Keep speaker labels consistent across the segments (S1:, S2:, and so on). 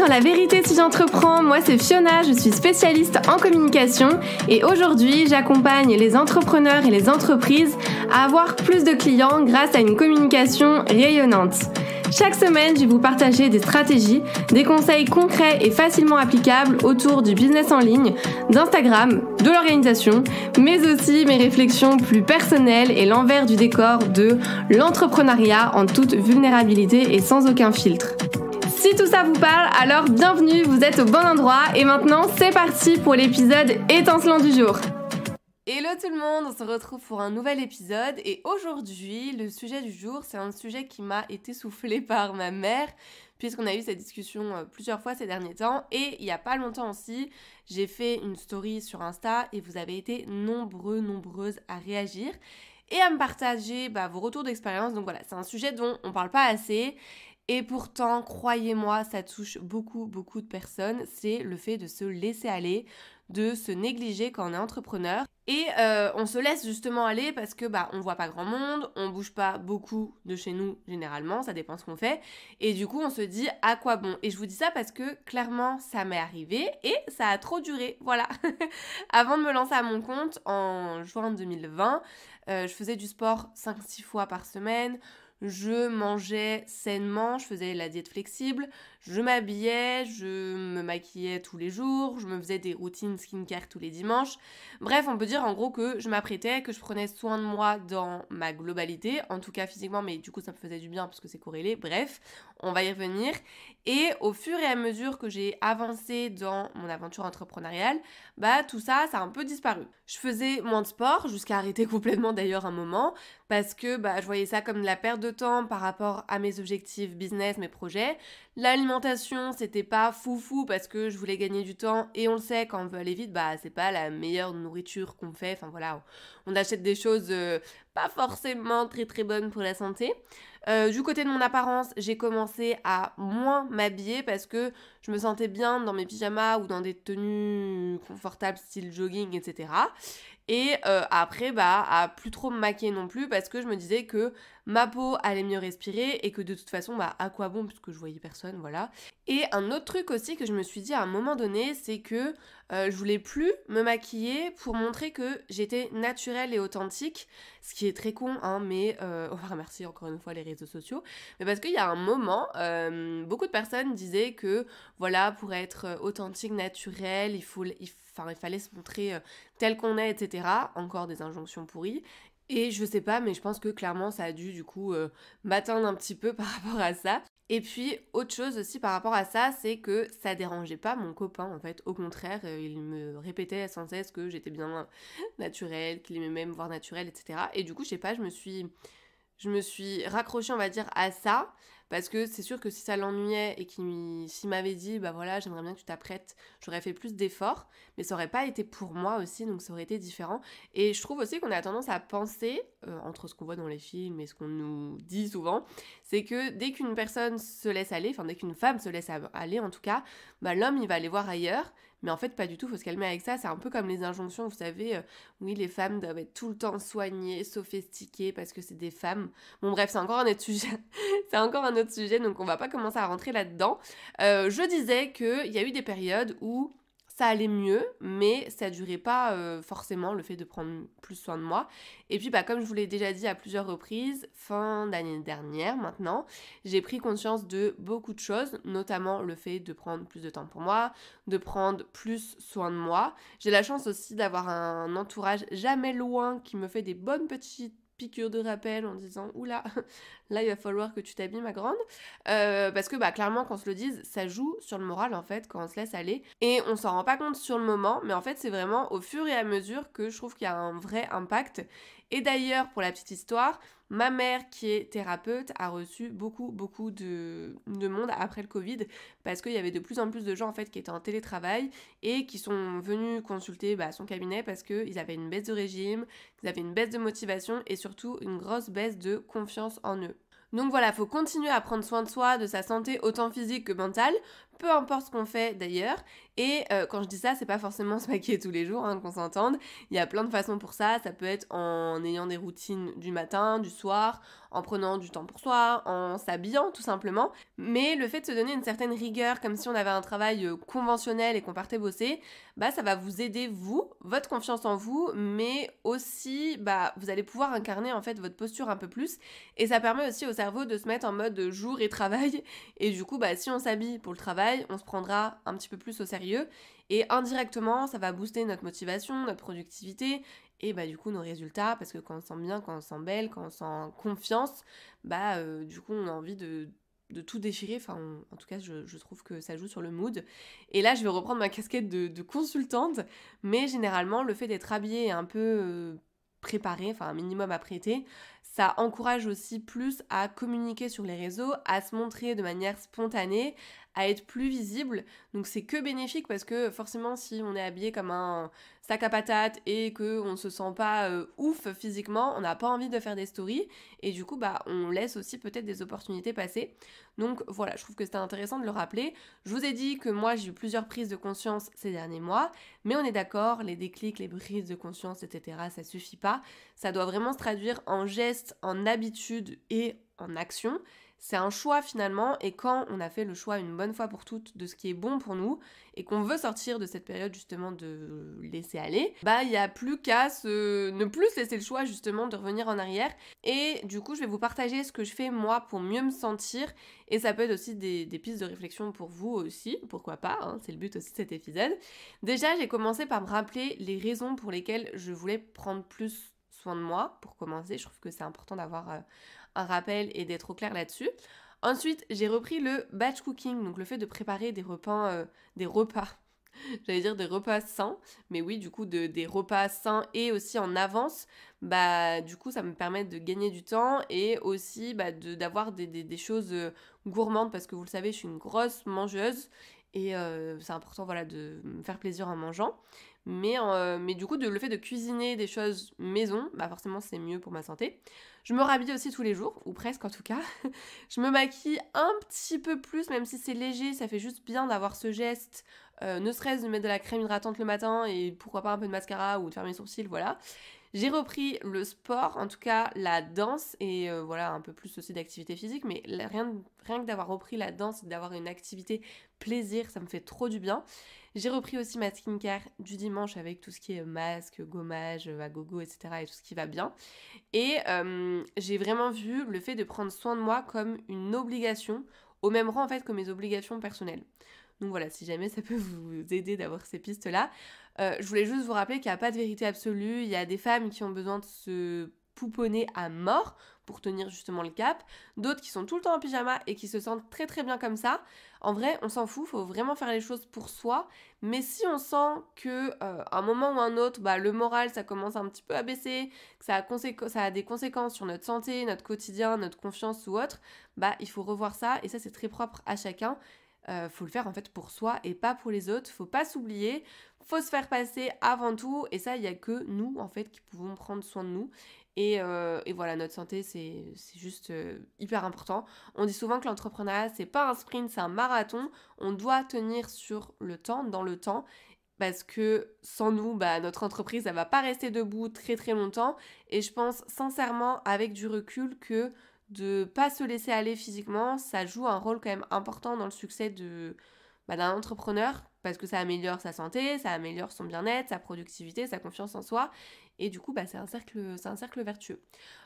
S1: sur La Vérité si j'entreprends, moi c'est Fiona, je suis spécialiste en communication et aujourd'hui j'accompagne les entrepreneurs et les entreprises à avoir plus de clients grâce à une communication rayonnante. Chaque semaine, je vais vous partager des stratégies, des conseils concrets et facilement applicables autour du business en ligne, d'Instagram, de l'organisation, mais aussi mes réflexions plus personnelles et l'envers du décor de l'entrepreneuriat en toute vulnérabilité et sans aucun filtre. Si tout ça vous parle, alors bienvenue, vous êtes au bon endroit et maintenant c'est parti pour l'épisode étincelant du jour. Hello tout le monde, on se retrouve pour un nouvel épisode et aujourd'hui le sujet du jour c'est un sujet qui m'a été soufflé par ma mère puisqu'on a eu cette discussion plusieurs fois ces derniers temps et il y a pas longtemps aussi j'ai fait une story sur Insta et vous avez été nombreuses à réagir et à me partager vos retours d'expérience. Donc voilà, c'est un sujet dont on parle pas assez. Et pourtant, croyez-moi, ça touche beaucoup de personnes, c'est le fait de se laisser aller, de se négliger quand on est entrepreneur. Et on se laisse justement aller parce que on voit pas grand monde, on bouge pas beaucoup de chez nous généralement, ça dépend ce qu'on fait. Et du coup, on se dit à quoi bon. Et je vous dis ça parce que clairement, ça m'est arrivé et ça a trop duré, voilà. Avant de me lancer à mon compte, en juin 2020, je faisais du sport 5-6 fois par semaine. Je mangeais sainement, je faisais la diète flexible, je m'habillais, je me maquillais tous les jours, je me faisais des routines skincare tous les dimanches. Bref, on peut dire en gros que je m'apprêtais, que je prenais soin de moi dans ma globalité, en tout cas physiquement, mais du coup ça me faisait du bien parce que c'est corrélé. Bref, on va y revenir. Et au fur et à mesure que j'ai avancé dans mon aventure entrepreneuriale, tout ça, ça a un peu disparu. Je faisais moins de sport, jusqu'à arrêter complètement d'ailleurs un moment, parce que je voyais ça comme de la perte de temps par rapport à mes objectifs business, mes projets. L'alimentation, c'était pas foufou parce que je voulais gagner du temps et on le sait, quand on veut aller vite, c'est pas la meilleure nourriture qu'on fait. Enfin voilà, on achète des choses pas forcément très bonnes pour la santé. Du côté de mon apparence, j'ai commencé à moins m'habiller parce que je me sentais bien dans mes pyjamas ou dans des tenues confortables style jogging, etc. Et après, à plus trop me maquiller non plus parce que je me disais que ma peau allait mieux respirer et que de toute façon, à quoi bon puisque je voyais personne, voilà. Et un autre truc aussi que je me suis dit à un moment donné, c'est que je voulais plus me maquiller pour montrer que j'étais naturelle et authentique, ce qui est très con, mais on va remercier encore une fois les réseaux sociaux, mais parce qu'il y a un moment, beaucoup de personnes disaient que voilà, pour être authentique, naturel, il fallait se montrer tel qu'on est, etc. Encore des injonctions pourries. Et je sais pas, mais je pense que clairement ça a dû du coup m'atteindre un petit peu par rapport à ça. Et puis autre chose aussi par rapport à ça, c'est que ça dérangeait pas mon copain en fait. Au contraire, il me répétait sans cesse que j'étais bien naturelle, qu'il aimait même voir naturelle, etc. Et du coup, je sais pas, je me suis raccrochée, on va dire, à ça, parce que c'est sûr que si ça l'ennuyait et s'il m'avait dit, voilà, j'aimerais bien que tu t'apprêtes, j'aurais fait plus d'efforts, mais ça aurait pas été pour moi aussi, donc ça aurait été différent. Et je trouve aussi qu'on a tendance à penser, entre ce qu'on voit dans les films et ce qu'on nous dit souvent, c'est que dès qu'une personne se laisse aller, enfin dès qu'une femme se laisse aller en tout cas, l'homme il va aller voir ailleurs. Mais en fait, pas du tout, faut se calmer avec ça. C'est un peu comme les injonctions, vous savez, oui, les femmes doivent être tout le temps soignées, sophistiquées, parce que c'est des femmes. Bon, bref, c'est encore un autre sujet. C'est encore un autre sujet, donc on va pas commencer à rentrer là-dedans. Je disais qu'il y a eu des périodes où ça allait mieux, mais ça durait pas forcément, le fait de prendre plus soin de moi. Et puis, comme je vous l'ai déjà dit à plusieurs reprises, fin d'année dernière maintenant, j'ai pris conscience de beaucoup de choses, notamment le fait de prendre plus de temps pour moi, de prendre plus soin de moi. J'ai la chance aussi d'avoir un entourage jamais loin qui me fait des bonnes petites piqûre de rappel en disant oula, là il va falloir que tu t'habilles ma grande, parce que clairement qu'on se le dise, ça joue sur le moral en fait quand on se laisse aller et on s'en rend pas compte sur le moment, mais en fait c'est vraiment au fur et à mesure que je trouve qu'il y a un vrai impact. Et d'ailleurs, pour la petite histoire, ma mère qui est thérapeute a reçu beaucoup de monde après le Covid parce qu'il y avait de plus en plus de gens en fait qui étaient en télétravail et qui sont venus consulter son cabinet parce qu'ils avaient une baisse de régime, ils avaient une baisse de motivation et surtout une grosse baisse de confiance en eux. Donc voilà, faut continuer à prendre soin de soi, de sa santé, autant physique que mentale, peu importe ce qu'on fait d'ailleurs. Et quand je dis ça, c'est pas forcément se maquiller tous les jours, hein, qu'on s'entende. Il y a plein de façons pour ça. Ça peut être en ayant des routines du matin, du soir, en prenant du temps pour soi, en s'habillant tout simplement. Mais le fait de se donner une certaine rigueur, comme si on avait un travail conventionnel et qu'on partait bosser, bah ça va vous aider vous, votre confiance en vous, mais aussi bah vous allez pouvoir incarner en fait votre posture un peu plus. Et ça permet aussi au cerveau de se mettre en mode jour et travail. Et du coup, bah si on s'habille pour le travail, on se prendra un petit peu plus au sérieux. Et indirectement, ça va booster notre motivation, notre productivité et bah du coup nos résultats, parce que quand on se sent bien, quand on se sent belle, quand on se sent confiance, bah du coup on a envie de tout déchirer, enfin en tout cas je trouve que ça joue sur le mood. Et là je vais reprendre ma casquette de consultante, mais généralement le fait d'être habillée et un peu préparée, enfin un minimum apprêté, ça encourage aussi plus à communiquer sur les réseaux, à se montrer de manière spontanée, à être plus visible. Donc c'est que bénéfique, parce que forcément si on est habillé comme un sac à patates et qu'on se sent pas ouf physiquement, on n'a pas envie de faire des stories et du coup bah on laisse aussi peut-être des opportunités passer. Donc voilà, je trouve que c'était intéressant de le rappeler. Je vous ai dit que moi j'ai eu plusieurs prises de conscience ces derniers mois, mais on est d'accord, les déclics, les prises de conscience, etc. ça suffit pas. Ça doit vraiment se traduire en gestes, en habitudes et en actions. C'est un choix finalement, et quand on a fait le choix une bonne fois pour toutes de ce qui est bon pour nous et qu'on veut sortir de cette période justement de laisser aller, bah il n'y a plus qu'à ne plus se laisser le choix justement de revenir en arrière. Et du coup je vais vous partager ce que je fais moi pour mieux me sentir, et ça peut être aussi des pistes de réflexion pour vous aussi, pourquoi pas, hein, c'est le but aussi de cet épisode. Déjà j'ai commencé par me rappeler les raisons pour lesquelles je voulais prendre plus soin de moi. Pour commencer, je trouve que c'est important d'avoir un rappel et d'être au clair là-dessus. Ensuite, j'ai repris le batch cooking, donc le fait de préparer des repas, j'allais dire des repas sains, mais oui, du coup, des repas sains et aussi en avance, bah du coup, ça me permet de gagner du temps et aussi bah, d'avoir des choses gourmandes, parce que vous le savez, je suis une grosse mangeuse et c'est important voilà, de me faire plaisir en mangeant. Mais du coup, le fait de cuisiner des choses maison, bah forcément c'est mieux pour ma santé. Je me rhabille aussi tous les jours, ou presque en tout cas. Je me maquille un petit peu plus, même si c'est léger, ça fait juste bien d'avoir ce geste, ne serait-ce de mettre de la crème hydratante le matin et pourquoi pas un peu de mascara ou de faire mes sourcils, voilà. J'ai repris le sport, en tout cas la danse et voilà un peu plus aussi d'activité physique, mais rien que d'avoir repris la danse et d'avoir une activité plaisir, ça me fait trop du bien. J'ai repris aussi ma skincare du dimanche avec tout ce qui est masque, gommage, à gogo, etc. et tout ce qui va bien. Et j'ai vraiment vu le fait de prendre soin de moi comme une obligation, au même rang en fait que mes obligations personnelles. Donc voilà, si jamais ça peut vous aider d'avoir ces pistes-là. Je voulais juste vous rappeler qu'il n'y a pas de vérité absolue. Il y a des femmes qui ont besoin de se pouponner à mort pour tenir justement le cap, d'autres qui sont tout le temps en pyjama et qui se sentent très très bien comme ça. En vrai, on s'en fout, faut vraiment faire les choses pour soi, mais si on sent que à un moment ou un autre, bah, le moral ça commence un petit peu à baisser, que ça a des conséquences sur notre santé, notre quotidien, notre confiance ou autre, bah il faut revoir ça, et ça c'est très propre à chacun. Faut le faire en fait pour soi et pas pour les autres, faut pas s'oublier, faut se faire passer avant tout, et ça il y a que nous en fait qui pouvons prendre soin de nous. Et voilà, notre santé c'est juste hyper important. On dit souvent que l'entrepreneuriat c'est pas un sprint, c'est un marathon. On doit tenir sur le temps, dans le temps, parce que sans nous, bah, notre entreprise elle va pas rester debout très très longtemps. Et je pense sincèrement avec du recul que de pas se laisser aller physiquement, ça joue un rôle quand même important dans le succès d'un entrepreneur, parce que ça améliore sa santé, ça améliore son bien-être, sa productivité, sa confiance en soi, et du coup bah, c'est un cercle vertueux.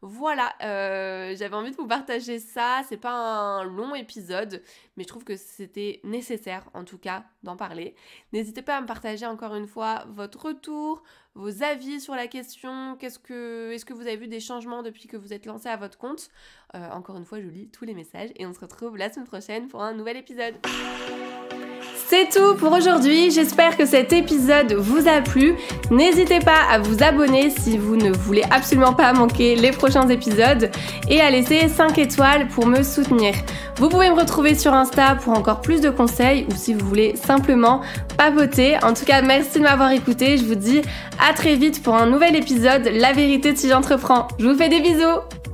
S1: Voilà, j'avais envie de vous partager ça, c'est pas un long épisode, mais je trouve que c'était nécessaire en tout cas d'en parler. N'hésitez pas à me partager encore une fois votre retour, vos avis sur la question, est-ce que vous avez vu des changements depuis que vous êtes lancé à votre compte? Encore une fois, je lis tous les messages et on se retrouve la semaine prochaine pour un nouvel épisode. C'est tout pour aujourd'hui, j'espère que cet épisode vous a plu. N'hésitez pas à vous abonner si vous ne voulez absolument pas manquer les prochains épisodes et à laisser 5 étoiles pour me soutenir. Vous pouvez me retrouver sur Insta pour encore plus de conseils ou si vous voulez simplement papoter. En tout cas, merci de m'avoir écouté. Je vous dis à très vite pour un nouvel épisode La vérité si j'entreprends. Je vous fais des bisous.